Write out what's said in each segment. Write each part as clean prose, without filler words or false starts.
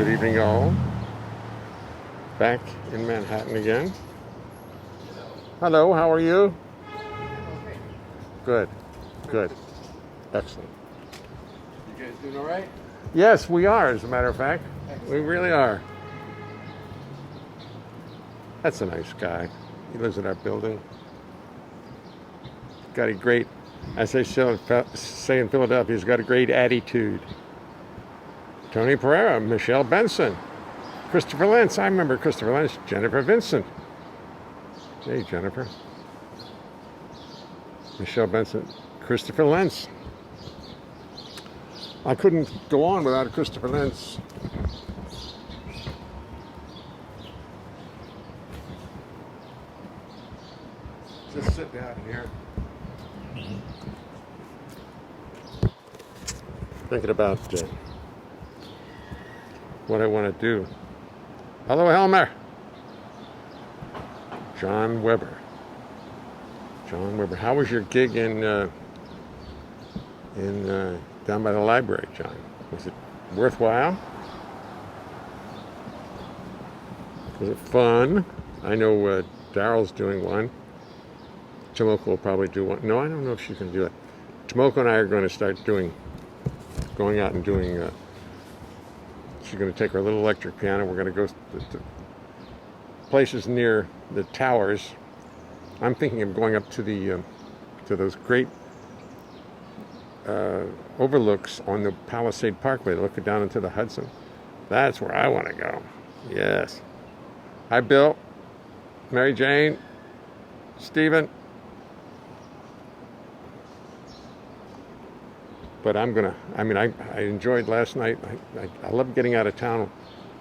Good evening, all. Back in Manhattan again. Hello, how are you? Good, good, excellent. You guys doing all right? Yes, we are, as a matter of fact. We really are. That's a nice guy. He lives in our building. Got a great, as they say in Philadelphia, he's got a great attitude. Tony Pereira, Michelle Benson, Christopher Lentz. I remember Christopher Lentz. Jennifer Vincent. Hey, Jennifer. Michelle Benson, Christopher Lentz. I couldn't go on without Christopher Lentz. Just sit down here. Thinking about what I want to do. Hello, Helmer. John Weber. John Weber. How was your gig in down by the library, John? Was it worthwhile? Was it fun? I know Daryl's doing one. Tomoko will probably do one. No, I don't know if she's going to do it. Tomoko and I are going to start going out and doing. She's going to take her little electric piano. We're going to go to places near the towers. I'm thinking of going up to the to those great overlooks on the Palisade Parkway, looking down into the Hudson. That's where I want to go. Yes. Hi, Bill, Mary Jane, Stephen. But I enjoyed last night. I love getting out of town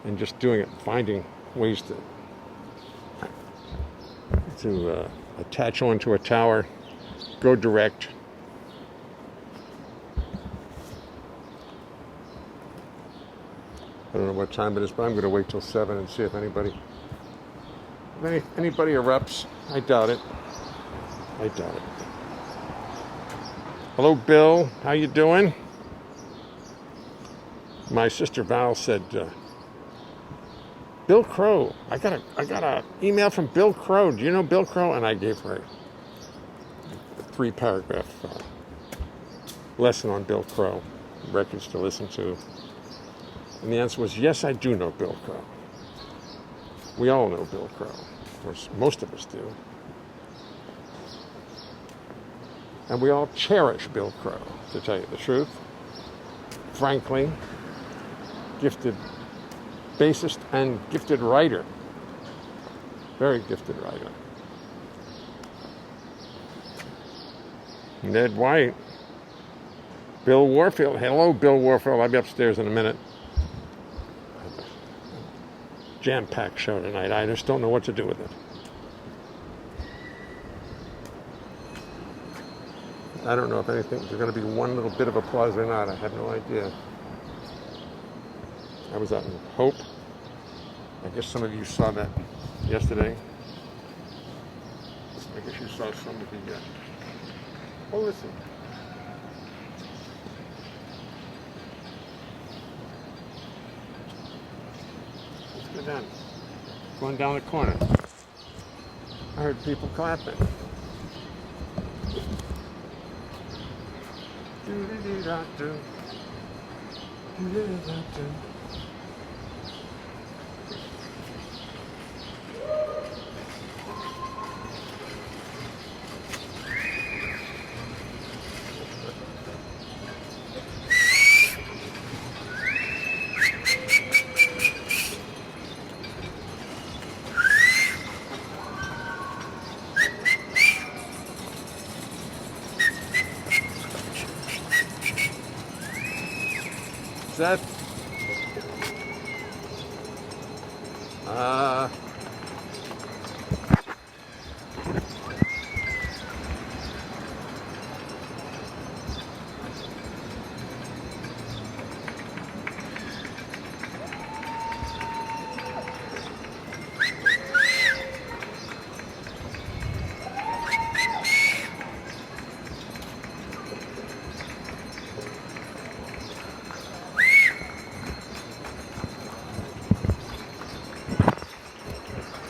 and just doing it, finding ways to attach onto a tower, go direct. I don't know what time it is, but I'm going to wait till 7 and see if anybody erupts. I doubt it. Hello, Bill. How you doing? My sister Val said, Bill Crow. I got a email from Bill Crow. Do you know Bill Crow? And I gave her a 3-paragraph lesson on Bill Crow, records to listen to. And the answer was, yes, I do know Bill Crow. We all know Bill Crow. Of course, most of us do. And we all cherish Bill Crow, to tell you the truth. Frankly, gifted bassist and gifted writer. Very gifted writer. Ned White. Bill Warfield. Hello, Bill Warfield. I'll be upstairs in a minute. Jam-packed show tonight. I just don't know what to do with it. I don't know if there's going to be one little bit of applause or not. I have no idea. I was out in Hope. I guess some of you saw that yesterday. I guess you saw some of the... Oh, listen. Let's go down. Going down the corner. I heard people clapping. Is that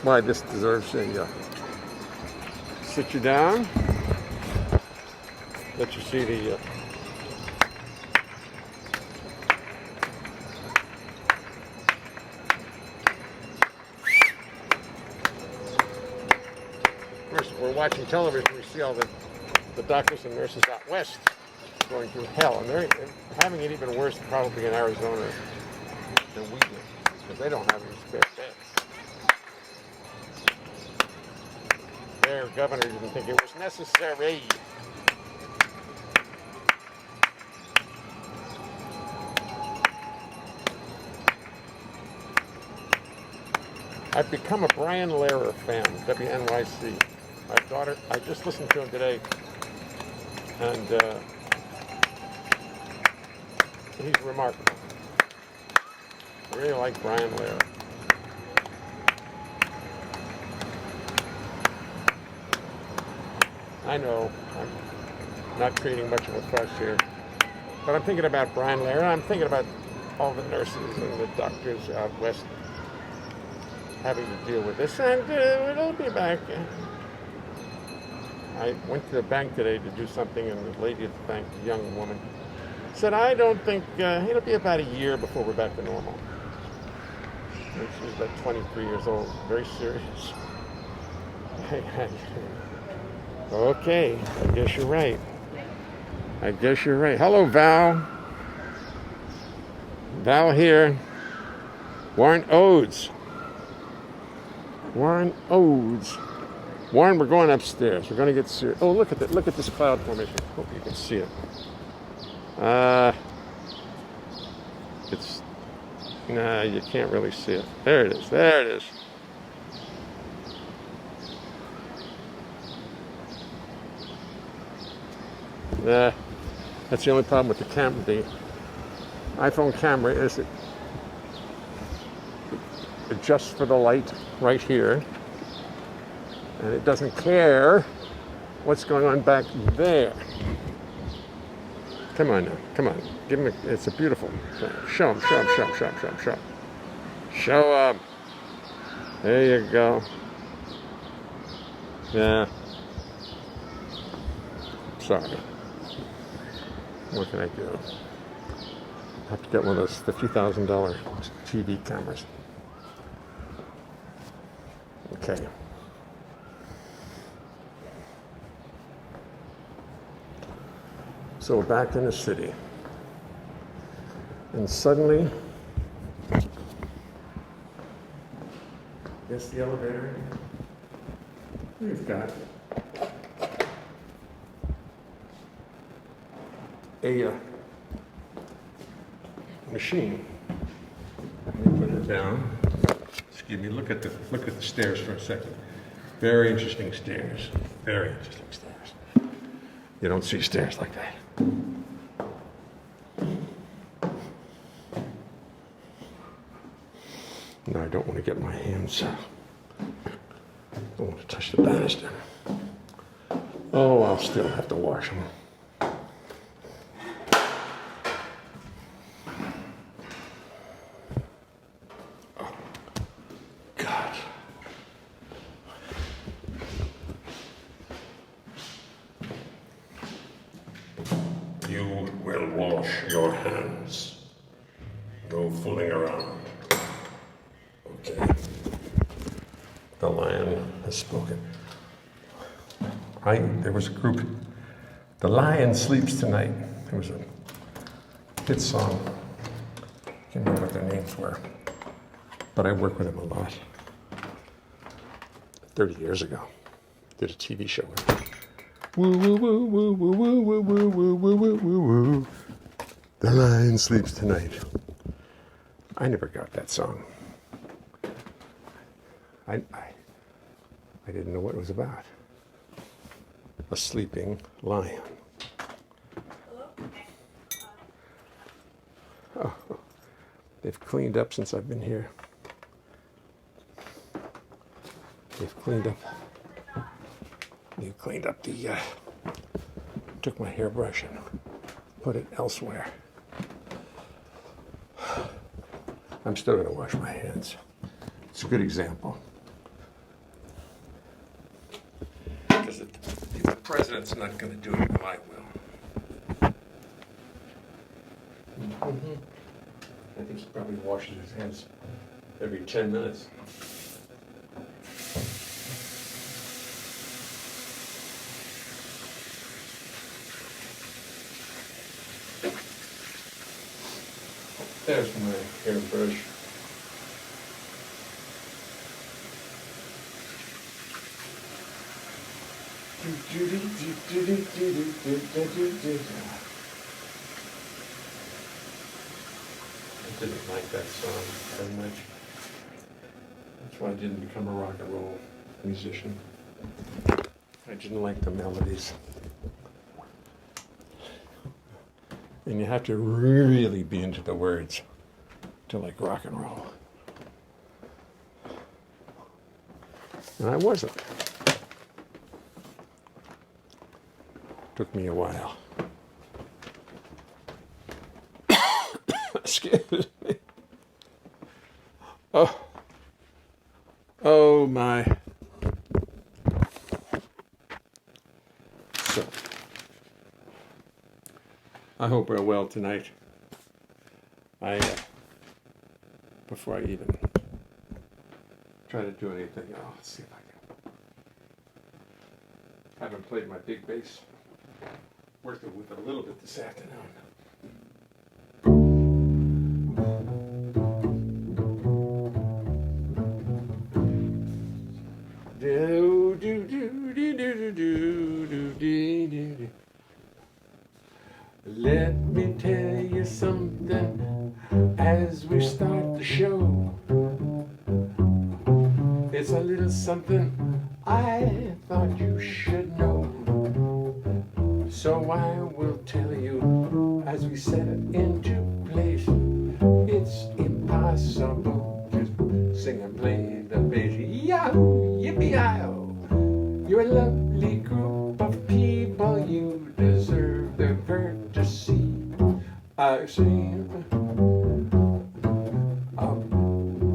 why this deserves a sit you down, let you see the of course, if we're watching television, we see all the doctors and nurses out west going through hell, and they're having it even worse probably in Arizona than we do, because they don't have any spare beds. Their governor didn't think it was necessary. I've become a Brian Lehrer fan, WNYC. My daughter, I just listened to him today, and he's remarkable. I really like Brian Lehrer. I know I'm not creating much of a fuss here, but I'm thinking about Brian Lehrer. I'm thinking about all the nurses and the doctors out west having to deal with this, and it'll be back. I went to the bank today to do something, and the lady at the bank, a young woman, said, I don't think, it'll be about a year before we're back to normal. And she's about 23 years old, very serious. Okay, I guess you're right. Hello, Val. Val here. Warren Odes. Warren, we're going upstairs. We're going to get serious. Oh, look at that. Look at this cloud formation. Hope you can see it. Nah, you can't really see it. There it is. That's the only problem with the camera. The iPhone camera is it adjusts for the light right here, and it doesn't care what's going on back there. Come on now, come on. Give him it's a beautiful thing. Show him. Show him. There you go. Yeah. Sorry. What can I do? I have to get one of those $50,000 TV cameras. Okay. So we're back in the city. And suddenly, guess the elevator, we've got a machine. Let me put it down. Excuse me, look at the stairs for a second. Very interesting stairs. You don't see stairs like that. No, I don't want to get my hands. I don't want to touch the banister. Oh, I'll still have to wash them. You will wash your hands. No fooling around. Okay. The lion has spoken. There was a group, The Lion Sleeps Tonight. There was a hit song. I can't remember what their names were. But I worked with them a lot. 30 years ago. Did a TV show with them. Woo, woo, woo, woo, woo, woo, woo, woo, woo, woo, woo, woo, woo. The lion sleeps tonight. I never got that song. I didn't know what it was about. A sleeping lion. Oh, they've cleaned up since I've been here. They've cleaned up the, took my hairbrush and put it elsewhere. I'm still going to wash my hands. It's a good example. president's not going to do it, I will. I think he probably washes his hands every 10 minutes. There's my hairbrush. I didn't like that song very much. That's why I didn't become a rock and roll musician. I didn't like the melodies. And you have to really be into the words to like rock and roll. And I wasn't. Took me a while. Excuse me. Oh my. So, I hope we're well tonight. Before I even try to do anything, let's see if I can. I haven't played my big bass. Worked it with a little bit this afternoon. Let me tell you something as we start the show. It's a little something I thought you should know. So I will tell you as we set it into place. It's impossible to sing and play the bass. Yahoo, yippee-yi-oh. You're a lovely group of people. You deserve the courtesy. I see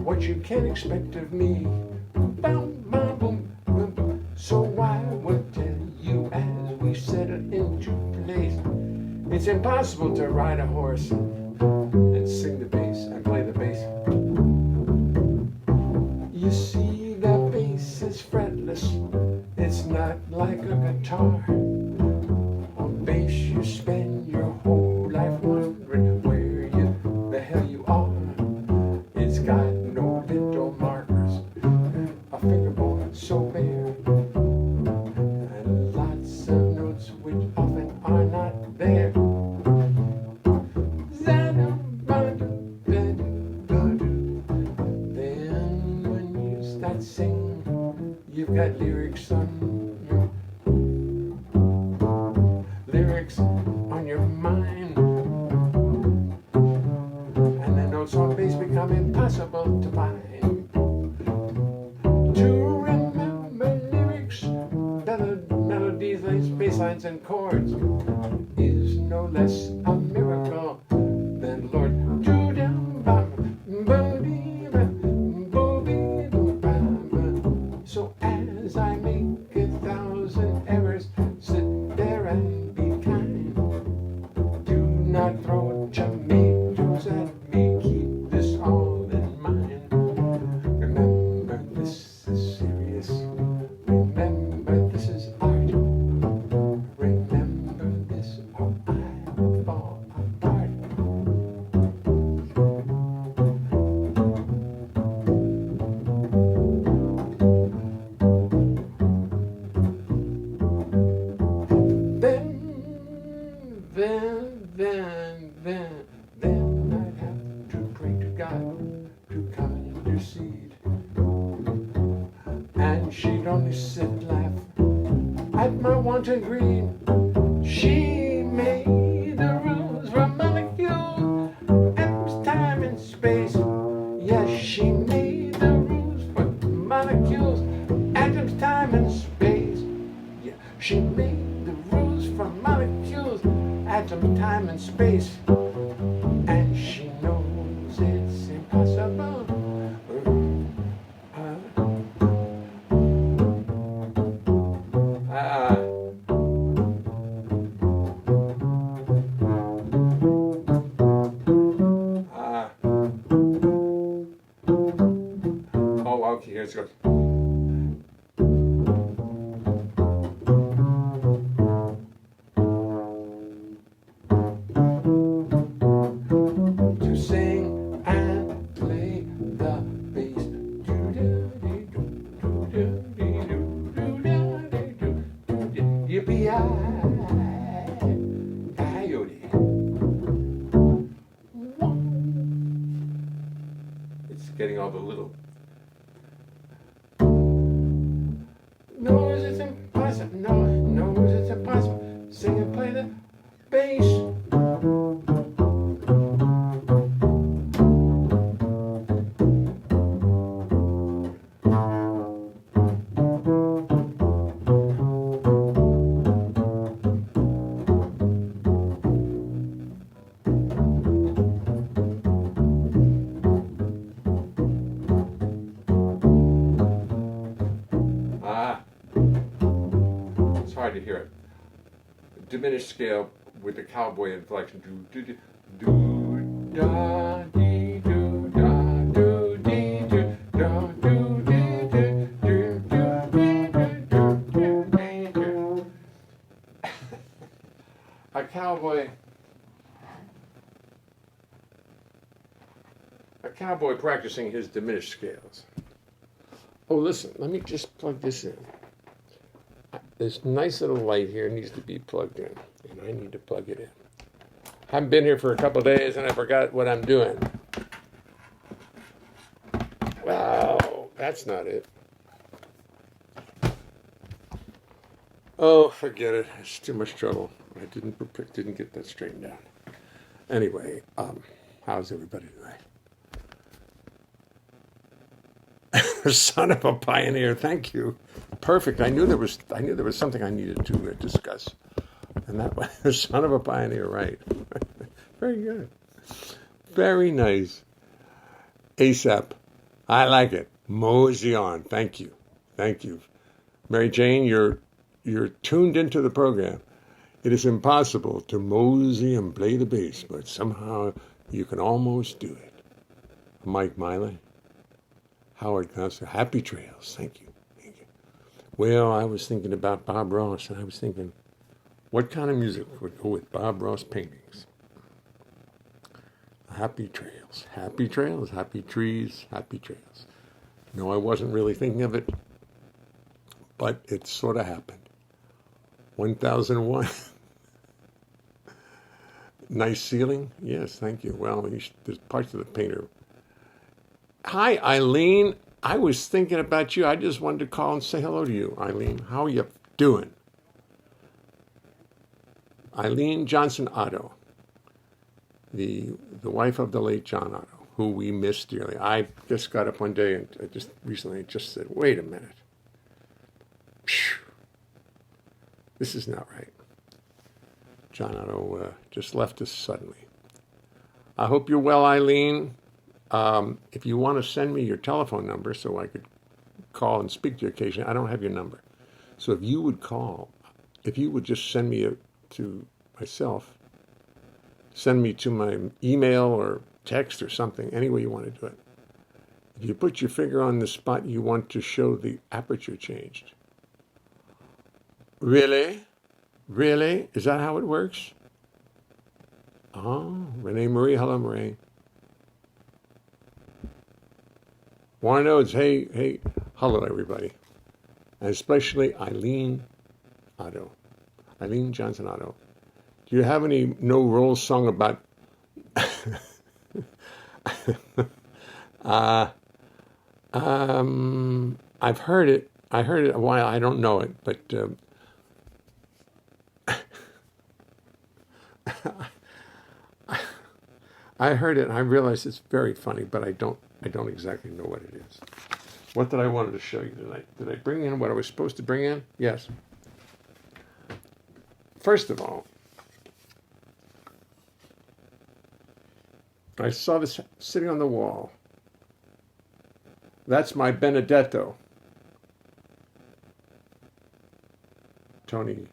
what you can expect of me. Boom, boom, boom, boom, boom. So I will tell you as we set it into place. It's impossible to ride a horse and sing the bass and play the bass. You see, the bass is fretless. It's not like a guitar. On bass you spend your whole life wondering where the hell you are. It's got no little markers, a fingerboard so bare, and lots of notes which often are not there. Then when you start singing, you've got lyrics on your mind, and the notes on bass become impossible to find. To remember lyrics, melodies, bass lines, and chords is no less a miracle than Lord. So as I make 1,000 errors, sit there and be kind. Do not throw tomatoes at me, keep this all in mind. Remember, this is serious. Remember, this is art. Remember this, or I will fall apart. Then I'd have to pray to God to come and intercede. And she'd only sit and laugh at my wanton greed. She made the rules for molecules, atoms, time, and space. Yes, she made the rules for molecules, atoms, time, and space. Yeah, she made the rules for molecules, atoms, time, and space. And she knows it's impossible. no, no, it's impossible. Sing and play the bass. It's hard to hear it. Diminished scale with the cowboy inflection. Do do do do da dee do da do dee do da do dee do do do dee do do dee do. A cowboy practicing his diminished scales. Oh, listen, let me just plug this in. This nice little light here needs to be plugged in, and I need to plug it in. I haven't been here for a couple of days, and I forgot what I'm doing. Wow, that's not it. Oh, forget it. It's too much trouble. I didn't get that straightened out. Anyway, how's everybody today? Son of a pioneer, thank you. Perfect. I knew there was something I needed to discuss, and that was son of a pioneer, right? Very good. Very nice. ASAP. I like it. Mosey on. Thank you. Thank you. Mary Jane, you're tuned into the program. It is impossible to mosey and play the bass, but somehow you can almost do it. Mike Miley. Howard Costa. Happy trails. Thank you. Thank you. Well, I was thinking about Bob Ross, and I was thinking, what kind of music would go with Bob Ross paintings? Happy trails. Happy trails. Happy trees. Happy trails. No, I wasn't really thinking of it, but it sort of happened. 1001. Nice ceiling? Yes, thank you. Well, there's parts of the painter. Hi, Eileen. I was thinking about you. I just wanted to call and say hello to you, Eileen. How are you doing? Eileen Johnson Otto, the wife of the late John Otto, who we miss dearly. I just got up one day and I just recently said, wait a minute. This is not right. John Otto just left us suddenly. I hope you're well, Eileen. If you want to send me your telephone number so I could call and speak to you occasionally, I don't have your number. So if you would just send me to myself, send me to my email or text or something, any way you want to do it. If you put your finger on the spot you want to show the aperture changed. Really? Really? Is that how it works? Oh, Renee Marie. Hello, Marie. Want to know? It's hey, hello, everybody. And especially Eileen Otto. Eileen Johnson Otto. Do you have any no roll song about... I've heard it. I heard it a while. I don't know it, but... I heard it and I realized it's very funny, but I don't exactly know what it is. What did I wanted to show you tonight? Did I bring in what I was supposed to bring in? Yes. First of all, I saw this sitting on the wall. That's my Benedetto. Tony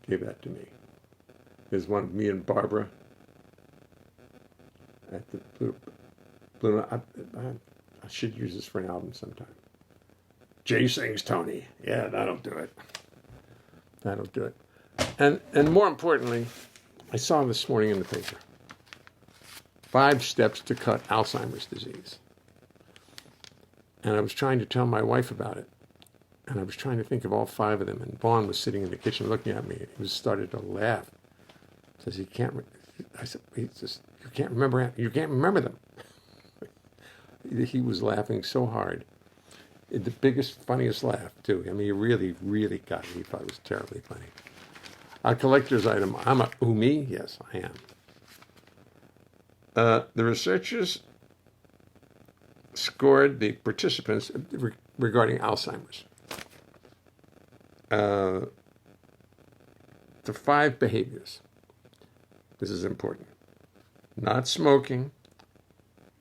gave that to me. There's one of me and Barbara at the Blue. I should use this for an album sometime. Jay sings Tony. Yeah, that'll do it. That'll do it. And more importantly, I saw this morning in the paper. 5 steps to cut Alzheimer's disease. And I was trying to tell my wife about it. And I was trying to think of all 5 of them. And Vaughn was sitting in the kitchen looking at me. And he started to laugh. Says he can't. I said, you can't remember. You can't remember them. He was laughing so hard. The biggest, funniest laugh, too. I mean, he really, really got it. He thought it was terribly funny. A collector's item. I'm a me? Yes, I am. The researchers scored the participants regarding Alzheimer's to 5 behaviors. This is important. Not smoking,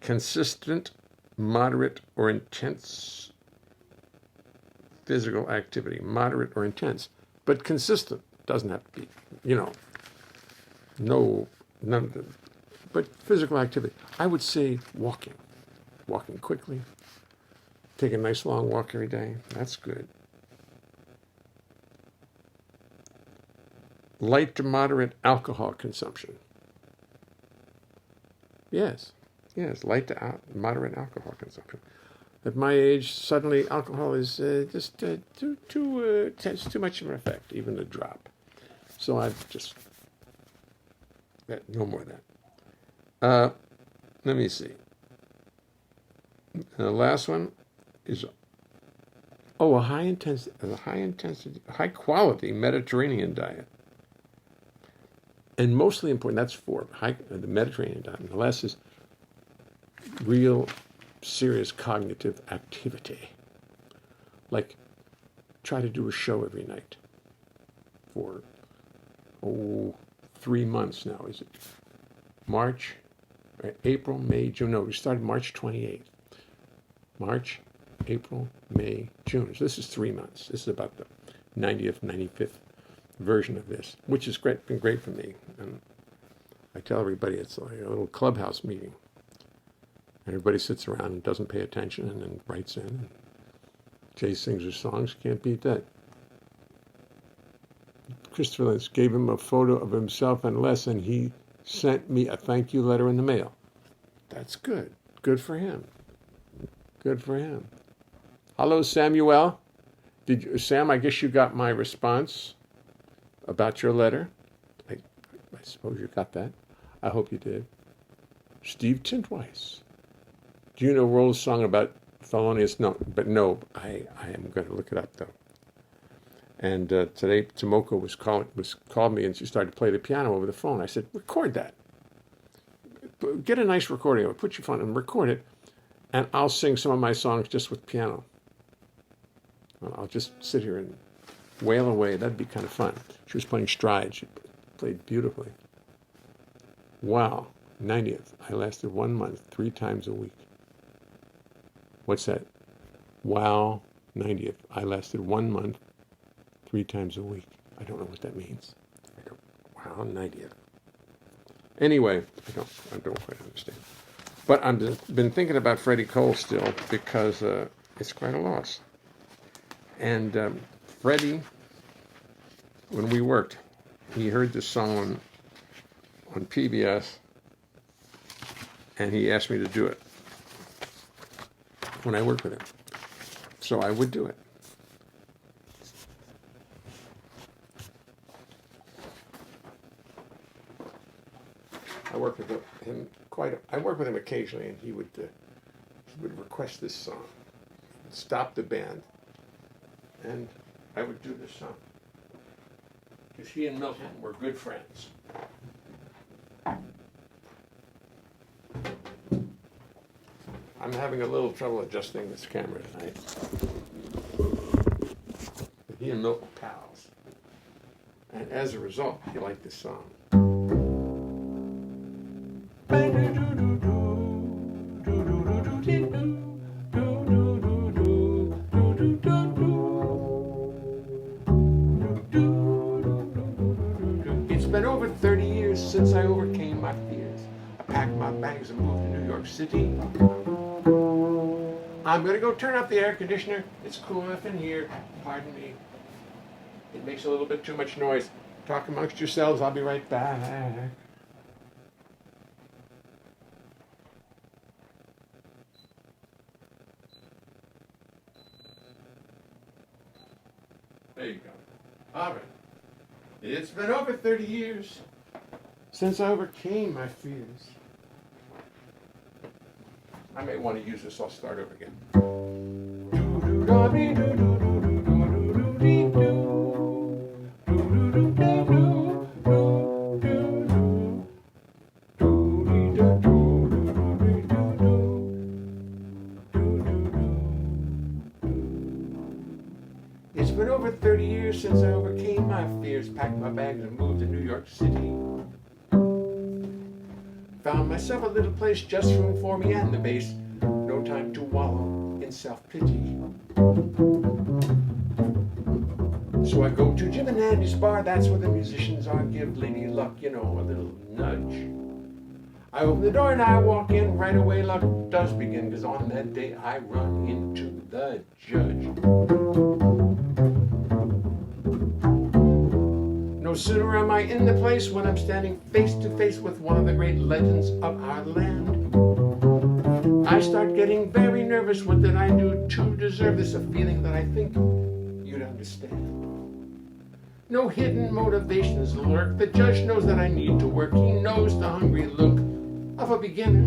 consistent, moderate, or intense physical activity. Moderate or intense, but consistent. Doesn't have to be, none of them. But physical activity. I would say walking. Walking quickly. Take a nice long walk every day. That's good. Light to moderate alcohol consumption. Yes, light to moderate alcohol consumption. At my age, suddenly alcohol is just has too much of an effect, even a drop. So I've just no more of that. Let me see. The last one is a high quality Mediterranean diet. And mostly important, that's 4, the Mediterranean diet. And the last is real serious cognitive activity. Like try to do a show every night for 3 months now. Is it March, April, May, June? No, we started March 28th. March, April, May, June. So this is 3 months. This is about the 90th, 95th version of this, which has been great for me. And I tell everybody it's like a little clubhouse meeting. Everybody sits around and doesn't pay attention and then writes in. And Jay sings his songs. Can't beat that. Christopher Lentz gave him a photo of himself and Les, and he sent me a thank you letter in the mail. That's good. Good for him. Good for him. Hello, Samuel. Sam, I guess you got my response about your letter. I suppose you got that. I hope you did. Steve Tintweiss. Do you know Roll's song about felonious? No, I am going to look it up, though. And today, Tomoko called me, and she started to play the piano over the phone. I said, record that. Get a nice recording of it. Put your phone and record it, and I'll sing some of my songs just with piano. I'll just sit here and wail away. That'd be kind of fun. She was playing stride. She played beautifully. Wow. 90th. I lasted 1 month, 3 times a week. What's that? Wow. 90th. I lasted 1 month, 3 times a week. I don't know what that means. Wow. 90th. Anyway, I don't quite understand. But I've been thinking about Freddie Cole still because it's quite a loss. And Freddie, when we worked, he heard this song on PBS, and he asked me to do it when I worked with him. So I would do it. I worked with him I worked with him occasionally, and he would request this song, stop the band, and I would do this song. Because he and Milton were good friends. I'm having a little trouble adjusting this camera tonight. But he and Milton were pals. And as a result, he liked this song. It's been over 30 years since I overcame my fears. I packed my bags and moved to New York City. I'm going to go turn up the air conditioner. It's cool enough in here. Pardon me. It makes a little bit too much noise. Talk amongst yourselves. I'll be right back. There you go. All right. It's been over 30 years since I overcame my fears. I may want to use this. I'll start over again. It's been over 30 years since I overcame my fears, packed my bags and moved to New York City. Found myself a little place, just room for me and the bass. No time to wallow in self-pity. So I go to Jim and Andy's bar, that's where the musicians are. Give Lady Luck, you know, a little nudge. I open the door and I walk in. Right away luck does begin, 'cause on that day I run into the judge. No sooner am I in the place when I'm standing face to face with one of the great legends of our land. I start getting very nervous. What did I do to deserve this? A feeling that I think you'd understand. No hidden motivations lurk. The judge knows that I need to work. He knows the hungry look of a beginner.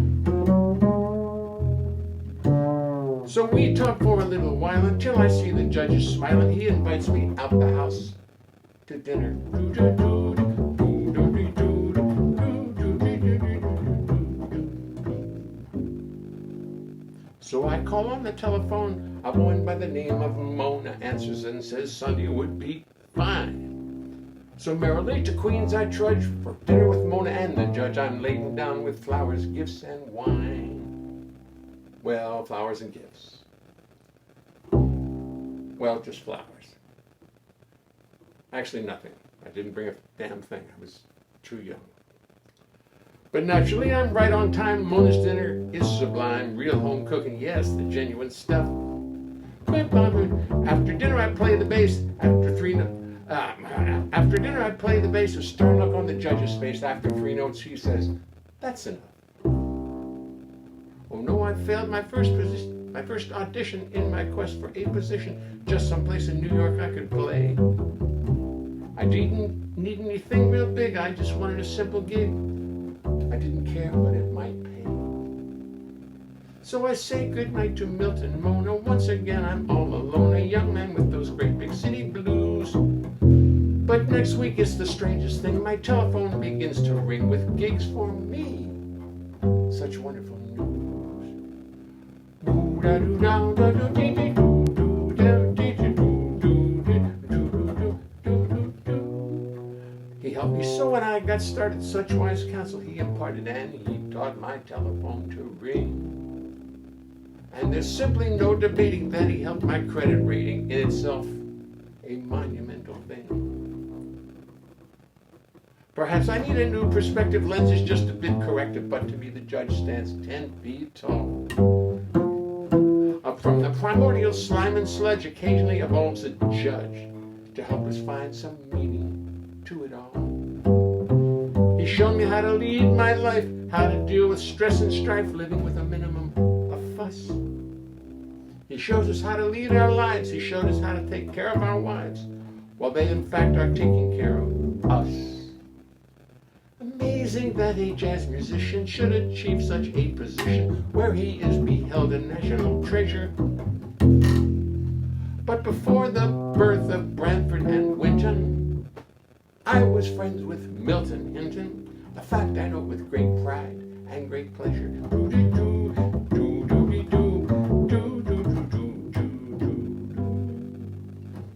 So we talk for a little while until I see the judge is smiling. He invites me out the house to dinner. So I call on the telephone. A woman by the name of Mona answers and says Sunday would be fine. So merrily to Queens I trudge for dinner with Mona and the judge. I'm laden down with flowers, gifts, and wine. Well, flowers and gifts. Well, just flowers. Actually, nothing. I didn't bring a damn thing. I was too young. But naturally, I'm right on time. Mona's dinner is sublime. Real home cooking, yes, the genuine stuff. After dinner, I play the bass. After dinner, I play the bass. A stern look on the judge's face. After 3 notes, he says, "That's enough." Oh no, I failed my first audition in my quest for a position. Just someplace in New York I could play. I didn't need anything real big. I just wanted a simple gig. I didn't care what it might pay. So I say goodnight to Milton, Mona. Once again, I'm all alone, a young man with those great big city blues. But next week it's the strangest thing. My telephone begins to ring with gigs for me. Such wonderful news. He helped me so when I got started. Such wise counsel he imparted, and he taught my telephone to ring. And there's simply no debating that he helped my credit rating, in itself a monumental thing. Perhaps I need a new perspective. Lens is just a bit corrective, but to me the judge stands 10 feet tall. Up from the primordial slime and sludge occasionally evolves a judge to help us find some meaning to it all. He's shown me how to lead my life, how to deal with stress and strife, living with a minimum of fuss. He shows us how to lead our lives. He showed us how to take care of our wives, while they in fact are taking care of us. Amazing that a jazz musician should achieve such a position where he is beheld a national treasure. But before the birth of Branford and Winton, I was friends with Milton Hinton, a fact I know with great pride and great pleasure.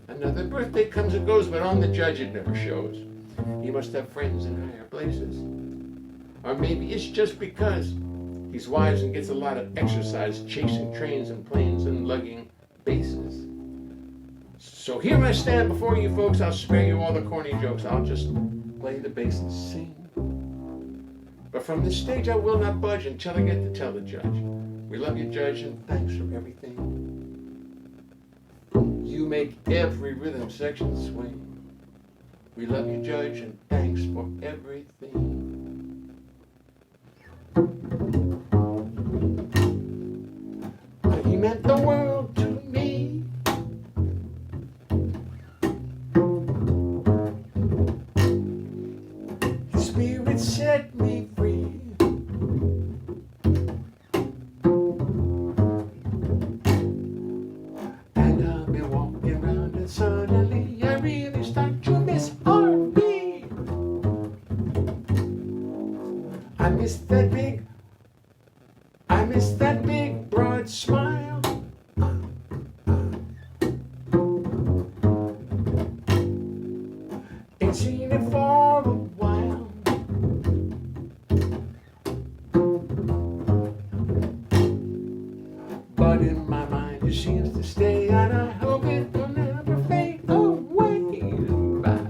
Another birthday comes and goes, but on the judge it never shows. He must have friends in higher places. Or maybe it's just because he's wise and gets a lot of exercise chasing trains and planes and lugging basses. So here I stand before you folks. I'll spare you all the corny jokes. I'll just play the bass and sing. But from this stage I will not budge until I get to tell the judge, we love you, Judge, and thanks for everything. You make every rhythm section swing. We love you, Judge, and thanks for everything. He meant the world to me. His spirit set me free. And I'll be walking around and suddenly I really start to miss R&B. has to stay, and I hope it will never fade away. Bye.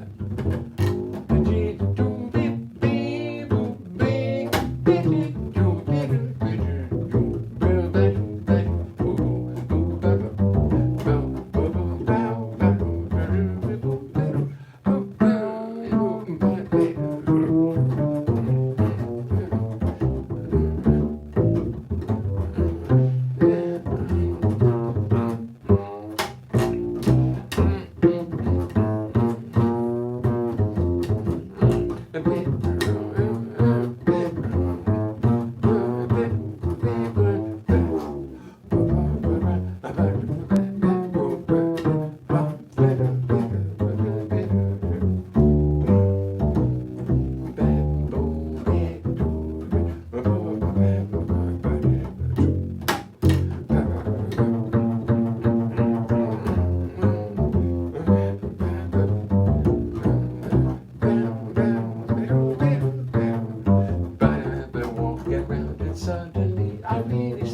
Suddenly I really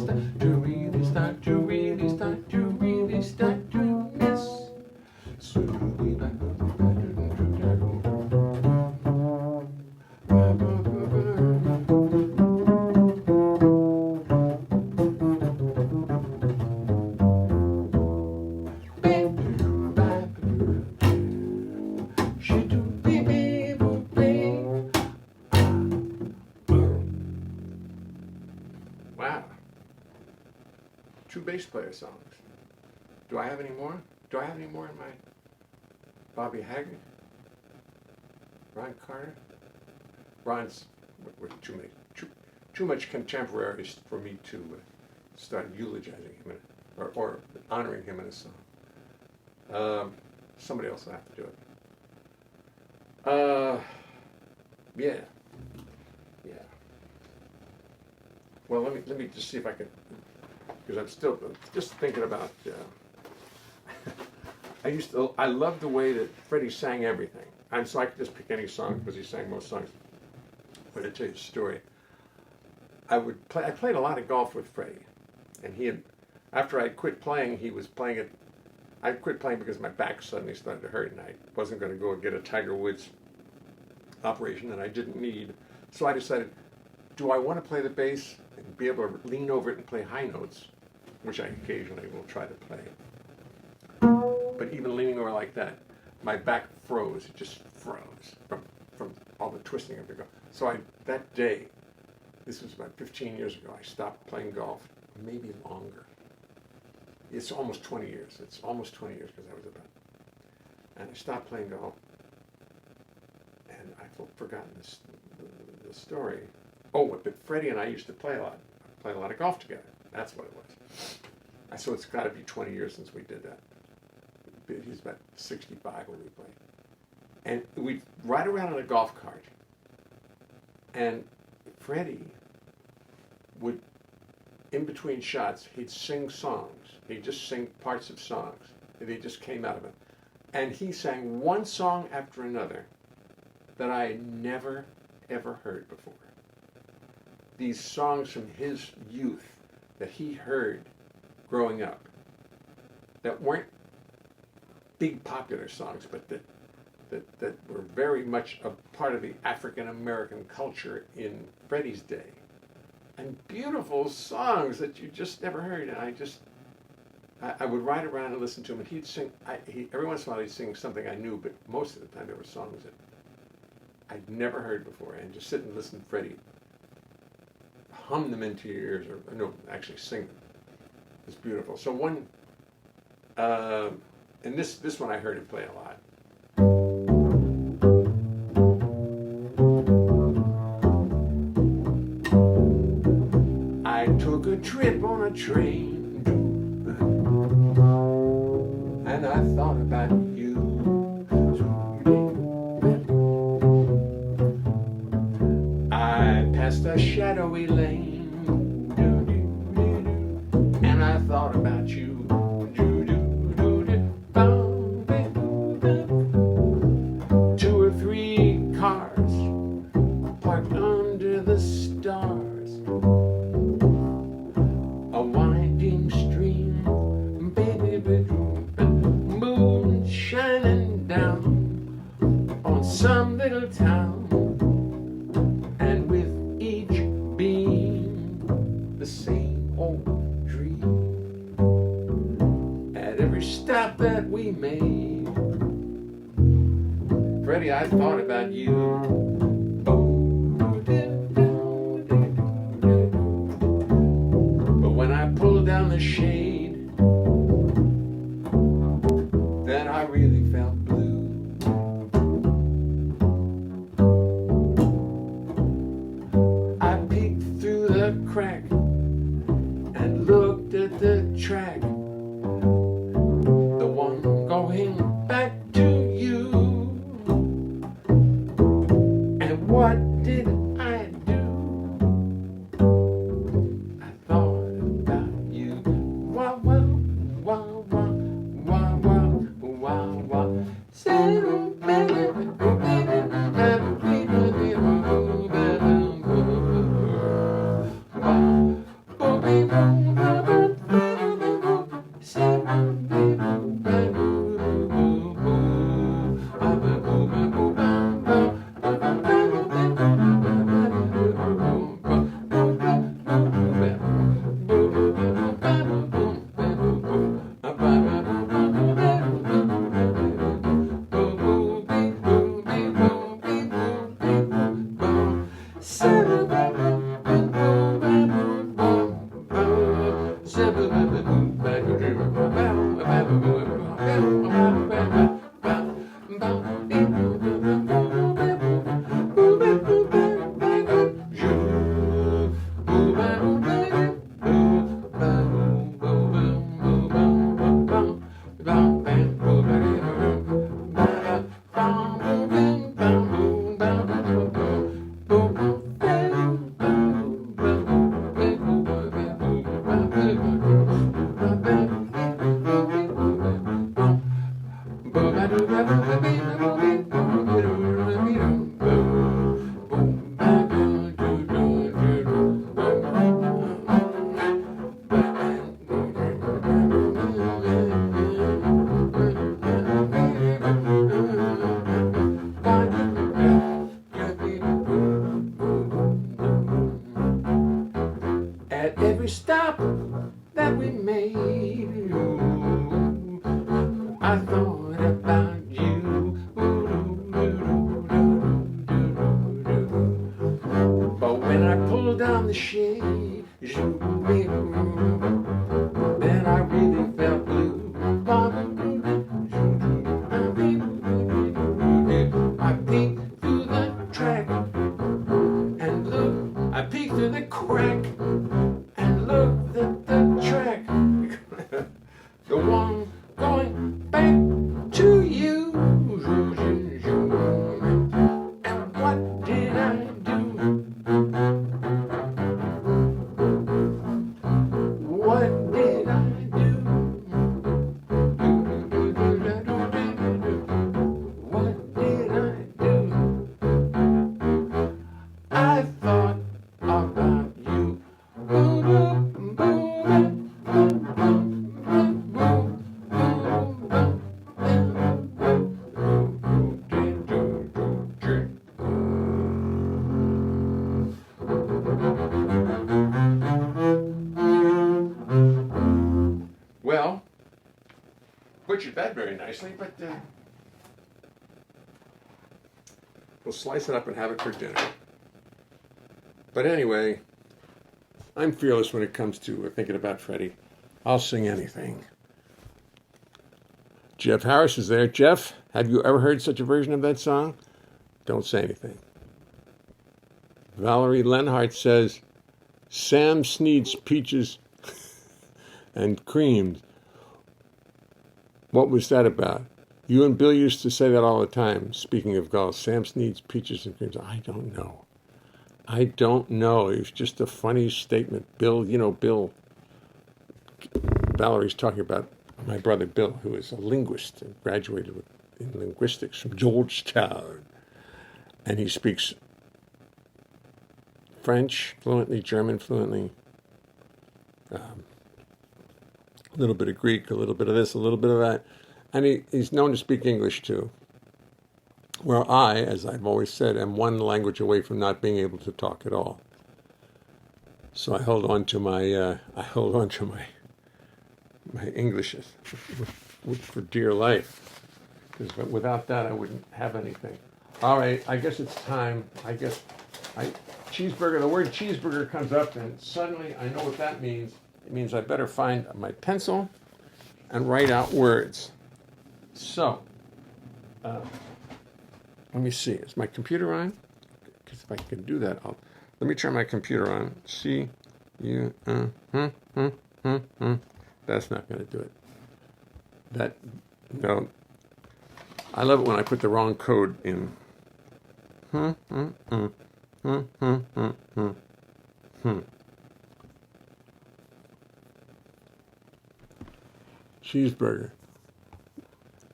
start to miss. Wow. 2 bass player songs. Do I have any more? Do I have any more in my Bobby Haggard? Ron Carter? Ron's with too much contemporaries for me to start eulogizing him or honoring him in a song. Somebody else will have to do it. Yeah. Well, let me just see if I can, because I'm still just thinking about. I love the way that Freddie sang everything, and so I could just pick any song because he sang most songs. But to tell you a story, I played a lot of golf with Freddie, and after I quit playing, he was playing it. I quit playing because my back suddenly started to hurt, and I wasn't going to go and get a Tiger Woods operation that I didn't need. So I decided, do I want to play the bass and be able to lean over it and play high notes, which I occasionally will try to play. But even leaning over like that, my back froze. It just froze from all the twisting of the golf. So that day, this was about 15 years ago, I stopped playing golf, maybe longer. It's almost 20 years. It's almost 20 years because I was about. And I stopped playing golf, and I've forgotten the story. Oh, but Freddie and I used to play a lot of golf together. That's what it was. So it's got to be 20 years since we did that. He's about 65 when we played. And we'd ride around in a golf cart. And Freddie would, in between shots, he'd sing songs. He'd just sing parts of songs. They just came out of him. And he sang one song after another that I had never, ever heard before. These songs from his youth that he heard growing up that weren't big popular songs, but that were very much a part of the African American culture in Freddie's day. And beautiful songs that you just never heard. And I would ride around and listen to him, and he'd sing, every once in a while he'd sing something I knew, but most of the time there were songs that I'd never heard before, and just sit and listen to Freddie hum them into your ears, or no, actually sing them. It's beautiful. So one, and this one I heard him play a lot. I took a trip on a train, and I thought about you. I passed a shadowy lane, and I thought about you. Two or three cars parked under the stars, a winding stream, big every stop that we made. Freddie, I thought about you. But when I pulled down the shade, then I really felt blue. I peeked through the crack and looked at the track, the one going back to you. And what did I do? I thought about you. Wah wah wah wah wah wah wah wah. At every stop that we made, I thought about you. But when I pulled down the shade, then I really felt blue. I peeked through the track and looked. I peeked through the crack and looked at the track, the one going back to you. And what did I do? What did I do? What did I do? I thought about you. Well, butchered that very nicely, but we'll slice it up and have it for dinner. But anyway, I'm fearless when it comes to thinking about Freddie. I'll sing anything. Jeff Harris is there. Jeff, have you ever heard such a version of that song? Don't say anything. Valerie Leonhart says, Sam Snead's peaches and creams. What was that about? You and Bill used to say that all the time, speaking of golf. Sam Snead's peaches and creams. I don't know. It was just a funny statement. Bill, Bill, Valerie's talking about my brother Bill, who is a linguist and graduated in linguistics from Georgetown. And he speaks French fluently, German fluently, a little bit of Greek, a little bit of this, a little bit of that. And he's known to speak English too. Where I, as I've always said, am one language away from not being able to talk at all. So I hold on to my my English is for dear life. Because without that, I wouldn't have anything. All right, I guess it's time. Cheeseburger, the word cheeseburger comes up, and suddenly I know what that means. It means I better find my pencil and write out words. So, let me see. Is my computer on? Because if I can do that, let me turn my computer on. That's not going to do it. No. I love it when I put the wrong code in. Cheeseburger.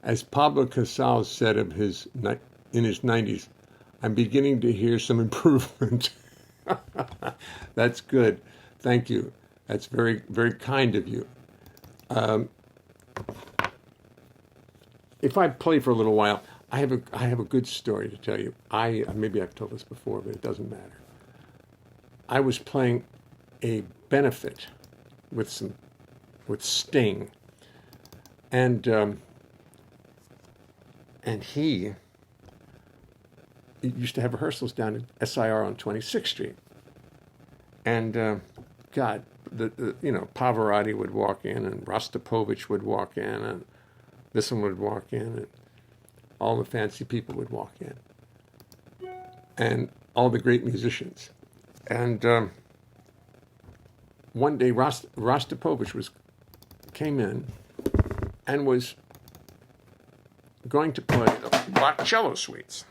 As Pablo Casals said in his 90s, I'm beginning to hear some improvement. That's good. Thank you. That's very, very kind of you. If I play for a little while, I have a good story to tell you. Maybe I've told this before, but it doesn't matter. I was playing a benefit with Sting, and he used to have rehearsals down at SIR on 26th Street, and God, Pavarotti would walk in, and Rostropovich would walk in, and this one would walk in, and all the fancy people would walk in, and all the great musicians. And one day, Rostropovich came in and was going to play the Bach cello suites.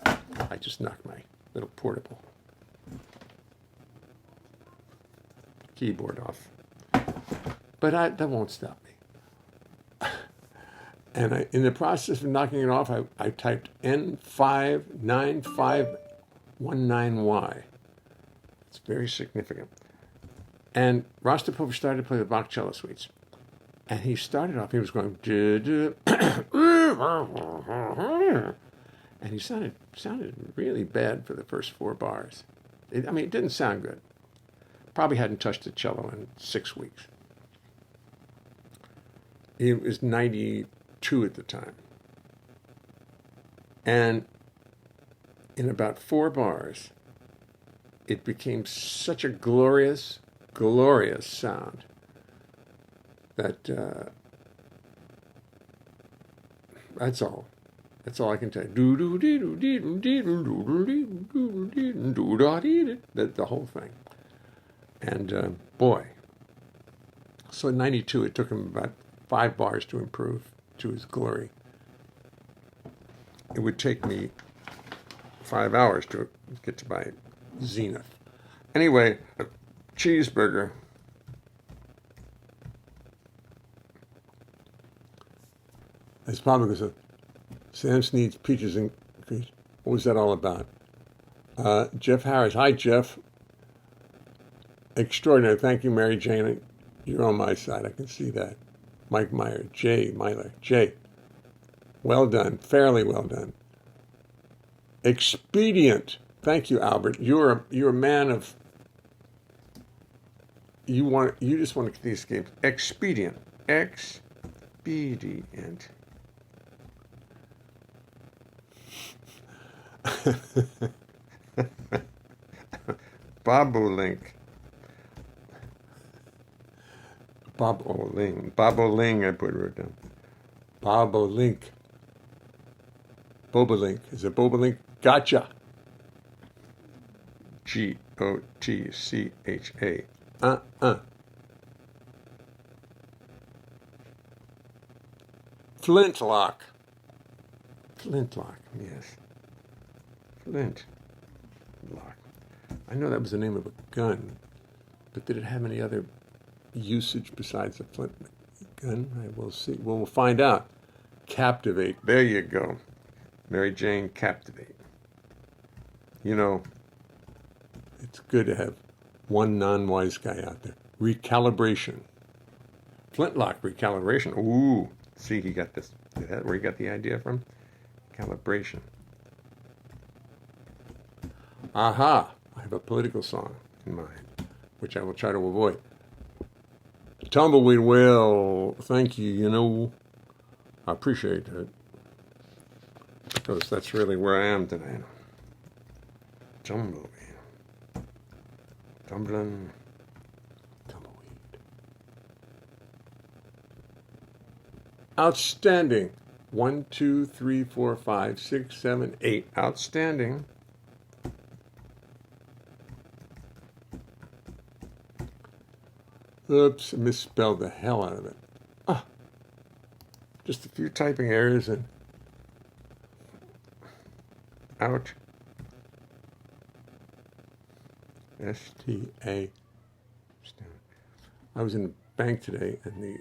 I just knocked my little portable keyboard off, but that won't stop me. And in the process of knocking it off, I typed N59519Y. It's very significant. And Rostropovich started to play the Bach cello suites. And he started off, he was going, and he sounded really bad for the first 4 bars. It didn't sound good. Probably hadn't touched the cello in 6 weeks. He was 92 at the time. And in about 4 bars, it became such a glorious, glorious sound that that's all I can tell you. The whole thing. And boy, so in 92, it took him about 5 bars to improve to his glory. It would take me 5 hours to get to my zenith. Anyway, a cheeseburger. As Pablo said, Sam needs peaches and cream. What was that all about? Jeff Harris. Hi, Jeff. Extraordinary. Thank you, Mary Jane. You're on my side. I can see that. Mike Meyer. Jay Myler. Jay. Well done. Fairly well done. Expedient. Thank you, Albert. You're a man of. You just want to get these games. Expedient. Expedient. Bobolink. Bobolink, I wrote down. Bobolink. Bobolink. Is it Bobolink? Gotcha. Gotcha. Flintlock. Flintlock, yes. Flintlock. I know that was the name of a gun, but did it have any other usage besides a flint gun? I will see. Well, we'll find out. Captivate. There you go. Mary Jane, captivate. You know, it's good to have one non-wise guy out there. Recalibration. Flintlock recalibration. Ooh. See, he got this. Is that where he got the idea from? Calibration. Aha. I have a political song in mind, which I will try to avoid. Tumbleweed Will, thank you. You know, I appreciate it because that's really where I am today. Tumbleweed, tumbling, tumbleweed. Outstanding. 1, 2, 3, 4, 5, 6, 7, 8. Outstanding. Oops, misspelled the hell out of it. Ah, just a few typing errors and ouch. STA. I was in the bank today, and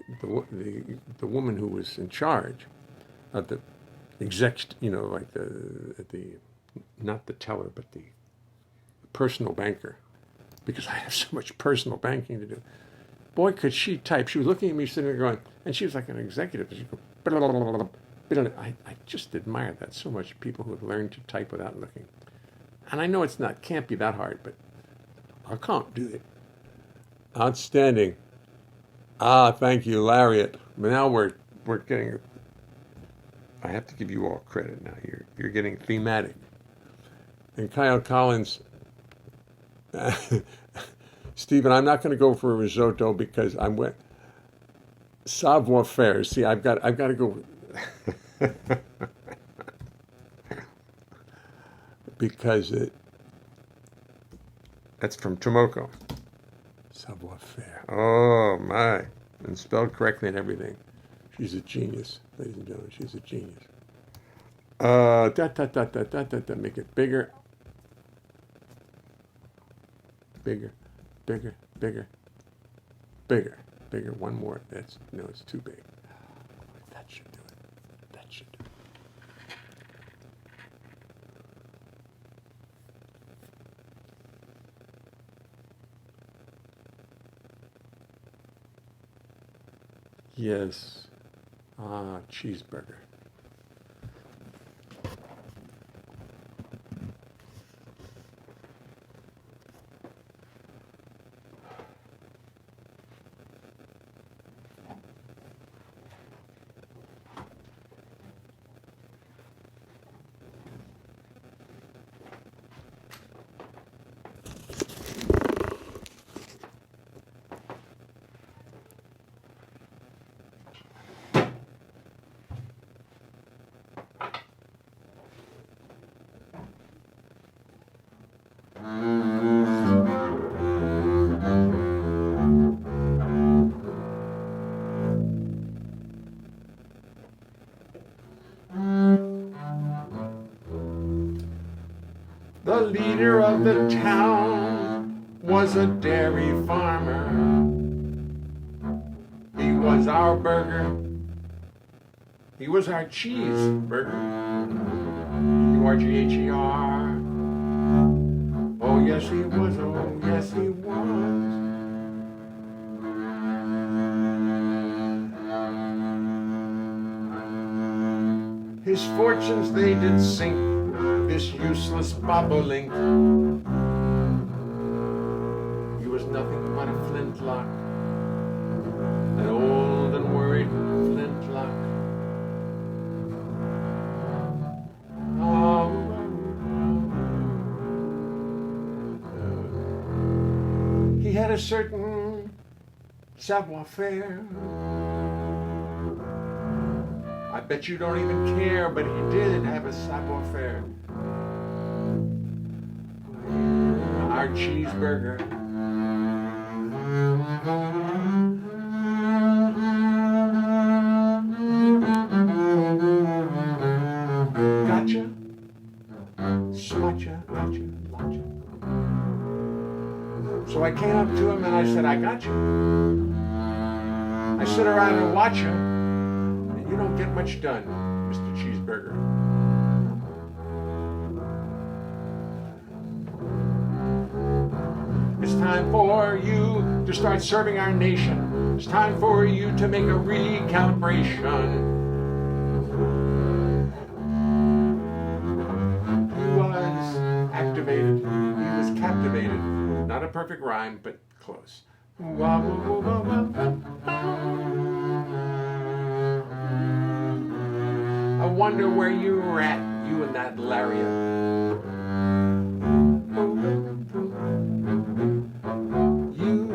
the woman who was in charge of the exec, you know, like the not the teller, but the personal banker, because I have so much personal banking to do. Boy, could she type. She was looking at me sitting there going, and she was like an executive. She go, blah, blah, blah, blah, blah. I just admire that so much, people who have learned to type without looking. And I know can't be that hard, but I can't do it. Outstanding. Ah, thank you, Lariat. But now we're getting, I have to give you all credit now. You're getting thematic. And Kyle Collins, Stephen, I'm not going to go for a risotto because I'm wet. Savoir faire. See, I've got to go because that's from Tomoko. Savoir faire. Oh my, and spelled correctly and everything. She's a genius, ladies and gentlemen. She's a genius. Make it bigger. Bigger. Bigger, bigger, bigger, bigger. One more. It's too big. That should do it. That should do it. Yes. Ah, cheeseburger. The leader of the town was a dairy farmer. He was our burger. He was our cheeseburger. URGHER. Oh yes he was, oh yes he was. His fortunes they did sink, this useless bobolink. He was nothing but a flintlock, an old and worried flintlock. He had a certain savoir-faire. I bet you don't even care, but he did have a savoir-faire. Our cheeseburger. Gotcha. Smutcha, gotcha, gotcha. So I came up to him and I said, I got you. I sit around and watch you, and you don't get much done, Mr. Cheeseburger. It's time for you to start serving our nation. It's time for you to make a recalibration. He was activated. He was captivated. Not a perfect rhyme, but close. Wah, wah, wah, wah, wah, wah. I wonder where you were at, you and that lariat. You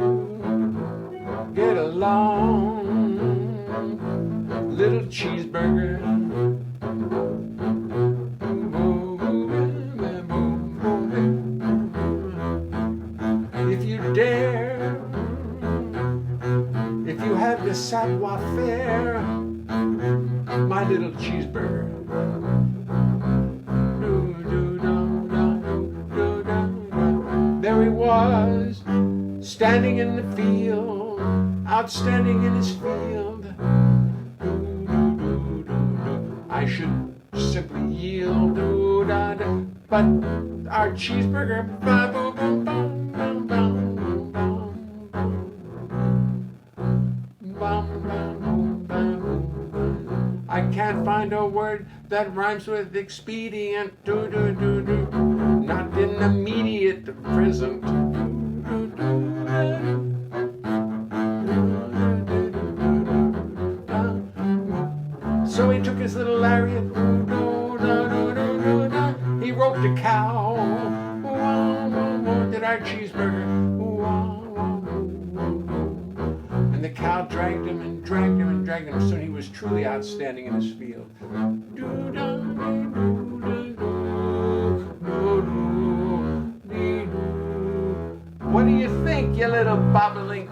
get along, little cheeseburger. If you dare, if you have the savoir-faire, my little cheeseburger. There he was, standing in the field, outstanding in his field. I should simply yield, but our cheeseburger. I can't find a word that rhymes with expedient. Not in immediate present. So he took his little lariat. He roped a cow. Did our cheeseburger. And the cow dragged him and dragged him and dragged him. Soon he was truly outstanding in his field. What do you think, you little bobolink?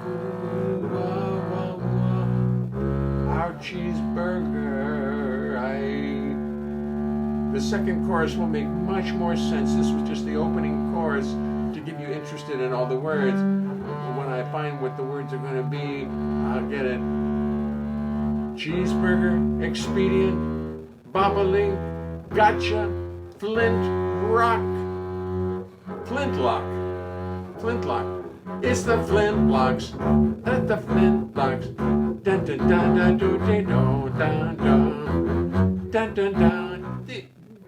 Our cheeseburger. The second chorus will make much more sense. This was just the opening chorus to get you interested in all the words. When I find what the words are going to be, I'll get it. Cheeseburger, expedient, bobolink, gotcha, flint, rock, flintlock, flintlock. It's the flintlocks, at the flintlocks. Dun dun dun dun dun dun dun dun dun dun dun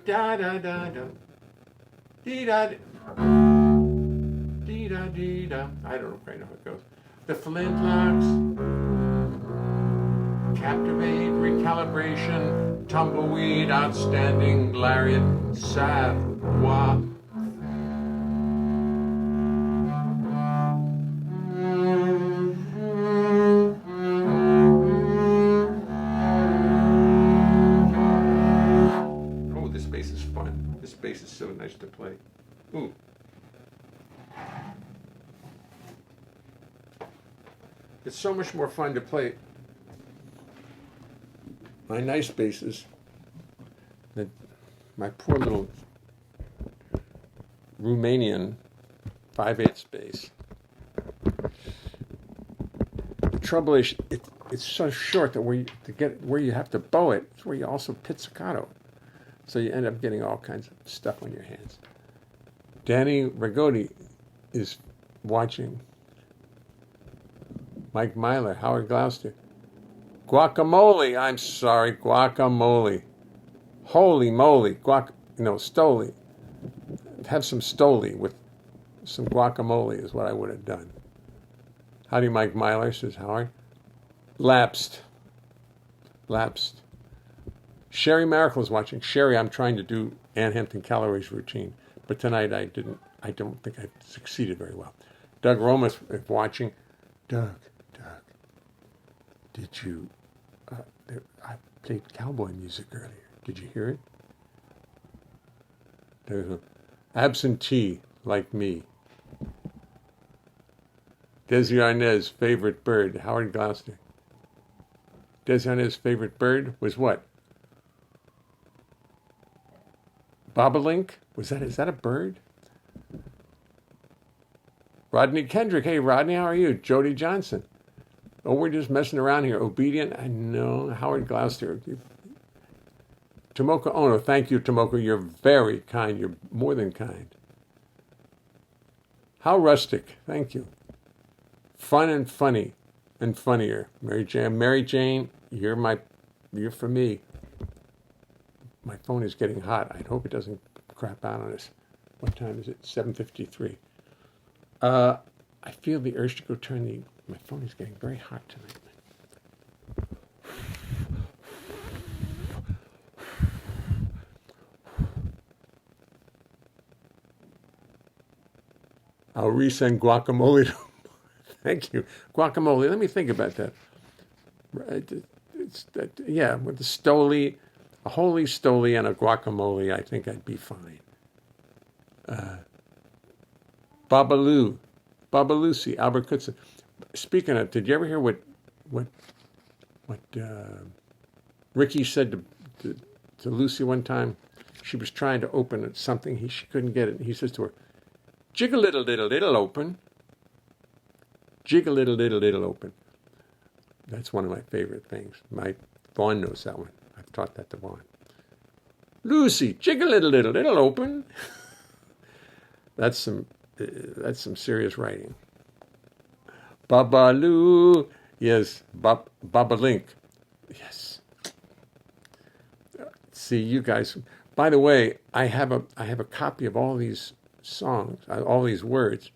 da da da da dee da dee da dee da. I don't quite know how it goes. The flintlocks captivate, recalibration, tumbleweed, outstanding, lariat, savoir. Oh, this bass is fun. This bass is so nice to play. Ooh. It's so much more fun to play my nice basses than my poor little Romanian 5/8 bass. The trouble is, it's so short that to get where you have to bow it, it's where you also pizzicato. So you end up getting all kinds of stuff on your hands. Danny Ragotti is watching. Mike Myler, Howard Gloucester. Guacamole, I'm sorry, guacamole. Holy moly, stoli. Have some stoli with some guacamole is what I would have done. Howdy, Mike Myler, says Howard. Lapsed. Sherry Miracle is watching. Sherry, I'm trying to do Ann Hampton Calloway's routine, but tonight I don't think I succeeded very well. Doug Romas is watching. Doug, did you, I played cowboy music earlier. Did you hear it? There's an absentee like me. Desi Arnaz, favorite bird, Howard Gloucester. Desi Arnaz's favorite bird was what? Bobolink? Is that a bird? Rodney Kendrick. Hey, Rodney, how are you? Jody Johnson. Oh, we're just messing around here. Obedient? I know. Howard Gloucester. Tomoko Ono. Thank you, Tomoko. You're very kind. You're more than kind. How rustic. Thank you. Fun and funny and funnier. Mary Jane, you're for me. My phone is getting hot. I hope it doesn't crap out on us. What time is it? 7:53. I I feel the urge to go turn the. My phone is getting very hot tonight. I'll resend guacamole. Thank you. Guacamole. Let me think about that. Yeah, with the stoli, a holy stoli and a guacamole, I think I'd be fine. Babalusi, Albert Kutzer. Speaking of, did you ever hear what Ricky said to Lucy one time? She was trying to open something. She couldn't get it. And he says to her, "Jig a little, little open. Jig a little, little open." That's one of my favorite things. My Vaughn knows that one. I've taught that to Vaughn. Lucy, jig a little, little open. That's some serious writing. Babaloo, yes, Babalink, yes. See, you guys. By the way, I have a copy of all these songs, all these words,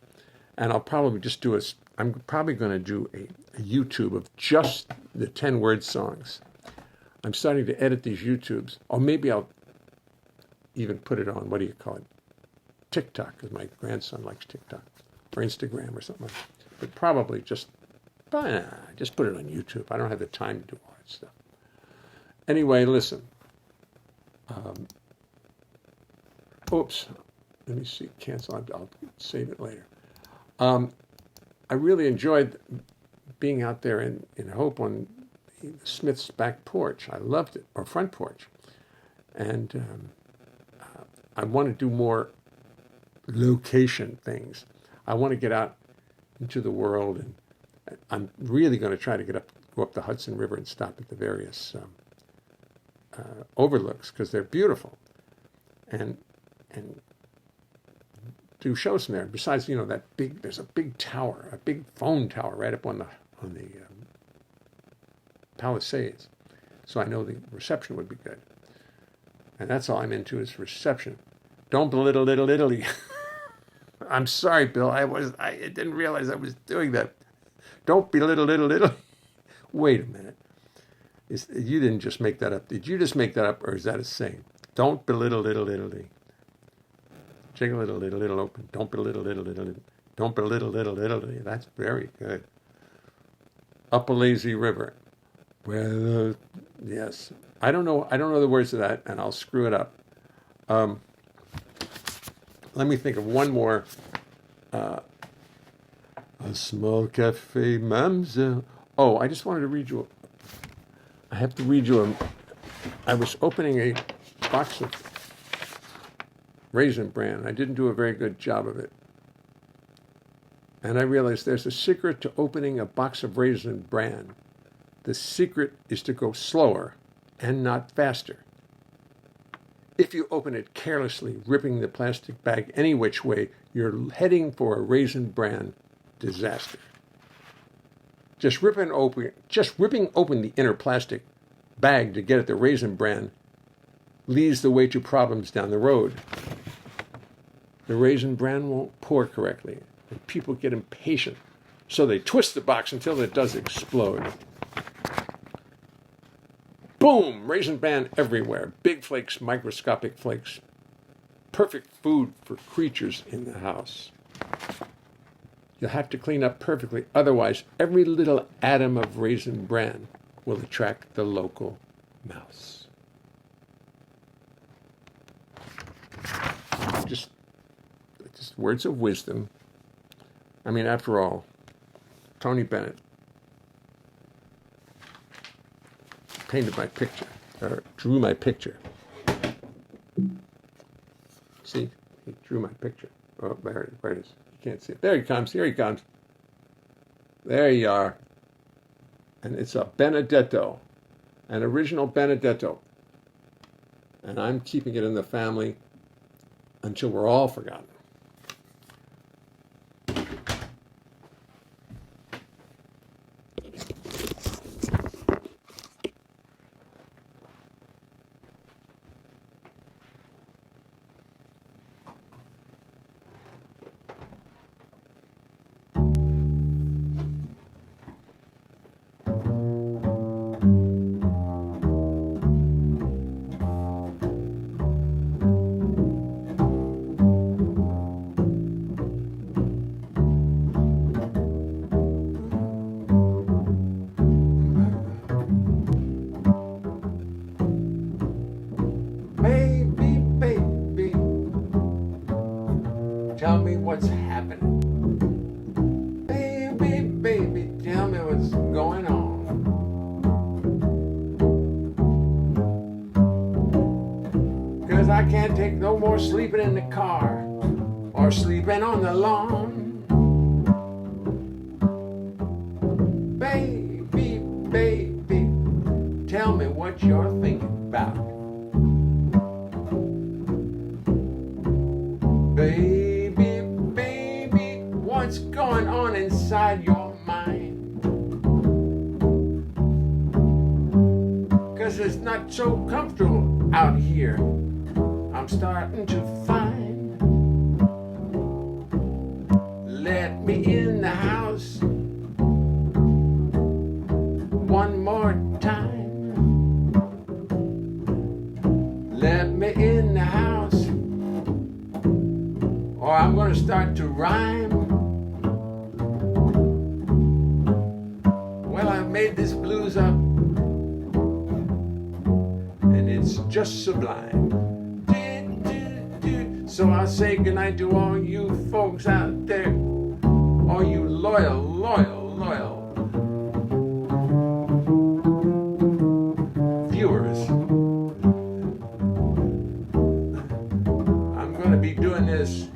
and I'll probably just do I'm probably going to do a YouTube of just the 10-word songs. I'm starting to edit these YouTubes, or maybe I'll even put it on, what do you call it, TikTok, because my grandson likes TikTok, or Instagram or something like that. But probably just put it on YouTube. I don't have the time to do all that stuff. Anyway, listen. Oops. Let me see. Cancel. I'll save it later. I really enjoyed being out there in Hope on Smith's back porch. I loved it, or front porch. And I want to do more location things. I want to get out into the world, and I'm really going to try to go up the Hudson River and stop at the various overlooks, because they're beautiful, and do shows from there. Besides, there's a big tower, a big phone tower right up on the Palisades. So I know the reception would be good. And that's all I'm into is reception. Don't belittle Little Italy. I'm sorry, Bill. I didn't realize I was doing that. Don't belittle Little Italy. Wait a minute. You didn't just make that up. Did you just make that up, or is that a saying? Don't belittle Little Italy. Jig a little open. Don't belittle Little Italy. Don't belittle Little Italy. That's very good. Up a lazy river. Well, yes. I don't know the words of that, and I'll screw it up. Let me think of one more. A small cafe, mamselle. Oh, I just wanted to read you. I have to read you. I was opening a box of Raisin Bran. I didn't do a very good job of it. And I realized there's a secret to opening a box of Raisin Bran. The secret is to go slower and not faster. If you open it carelessly, ripping the plastic bag any which way, you're heading for a Raisin Bran disaster. Just ripping open the inner plastic bag to get at the Raisin Bran leads the way to problems down the road. The Raisin Bran won't pour correctly, and people get impatient, so they twist the box until it does explode. Boom! Raisin Bran everywhere. Big flakes, microscopic flakes. Perfect food for creatures in the house. You'll have to clean up perfectly, otherwise every little atom of Raisin Bran will attract the local mouse. Just words of wisdom. I mean, after all, Tony Bennett painted my picture, or drew my picture. See, he drew my picture. Oh, there it is. You can't see it. There he comes. Here he comes. There you are. And it's a Benedetto, an original Benedetto. And I'm keeping it in the family until we're all forgotten. tell me what's happening. Baby, baby, tell me what's going on. 'Cause I can't take no more sleeping in the car or sleeping on the lawn. Baby, baby, tell me what you're thinking about. Baby, baby, what's going on inside your mind? 'Cause it's not so comfortable out here, I'm starting to find. Let me in the house one more time. Let me in the house, or I'm gonna start to rhyme. Well, I've made this blues up, and it's just sublime. So I'll say goodnight to all you folks out there, all you loyal viewers. I'm gonna be doing this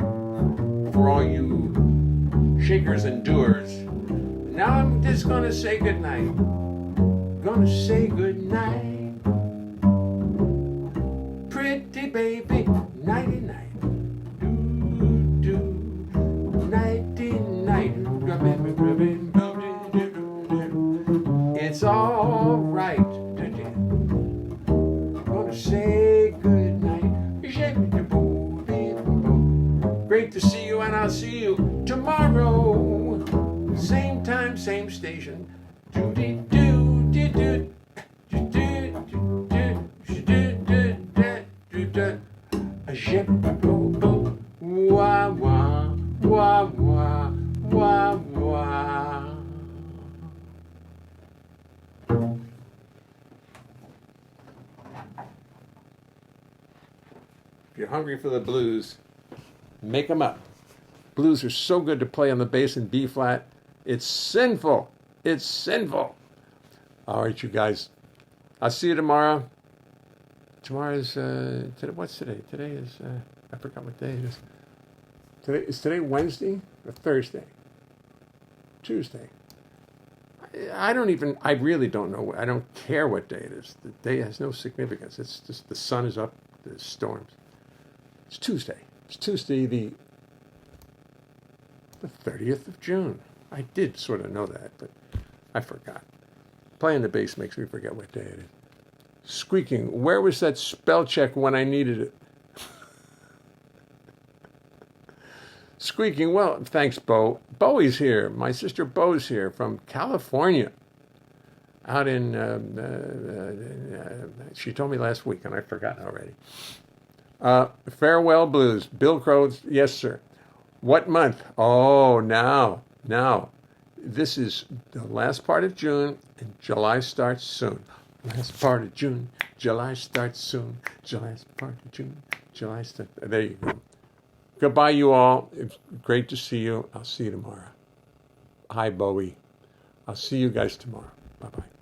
for all you shakers and doers. Now I'm just gonna say goodnight. Gonna say goodnight. Pretty baby, nighty night. It's all right. I'm gonna say good night. Great to see you, and I'll see you tomorrow. Same time, same station. Wah wah wah wah wah wah. If you're hungry for the blues, make them up. Blues are so good to play on the bass in B flat. It's sinful. It's sinful. All right, you guys. I'll see you tomorrow. Tomorrow's today. What's today? Today is I forgot what day it is. Today Wednesday or Thursday? Tuesday. I really don't know. I don't care what day it is. The day has no significance. It's just the sun is up. There's storms. It's Tuesday. It's Tuesday the 30th of June. I did sort of know that, but I forgot. Playing the bass makes me forget what day it is. Squeaking. Where was that spell check when I needed it? Squeaking. Well, thanks, Bo. Bowie's here. My sister Bo's here from California. Out in, she told me last week, and I forgot already. Farewell Blues. Bill Crow, yes, sir. What month? Oh, now. This is the last part of June, and July starts soon. Last part of June, July starts soon. July part of June, July starts. There you go. Goodbye, you all. It's great to see you. I'll see you tomorrow. Hi, Bowie. I'll see you guys tomorrow. Bye-bye.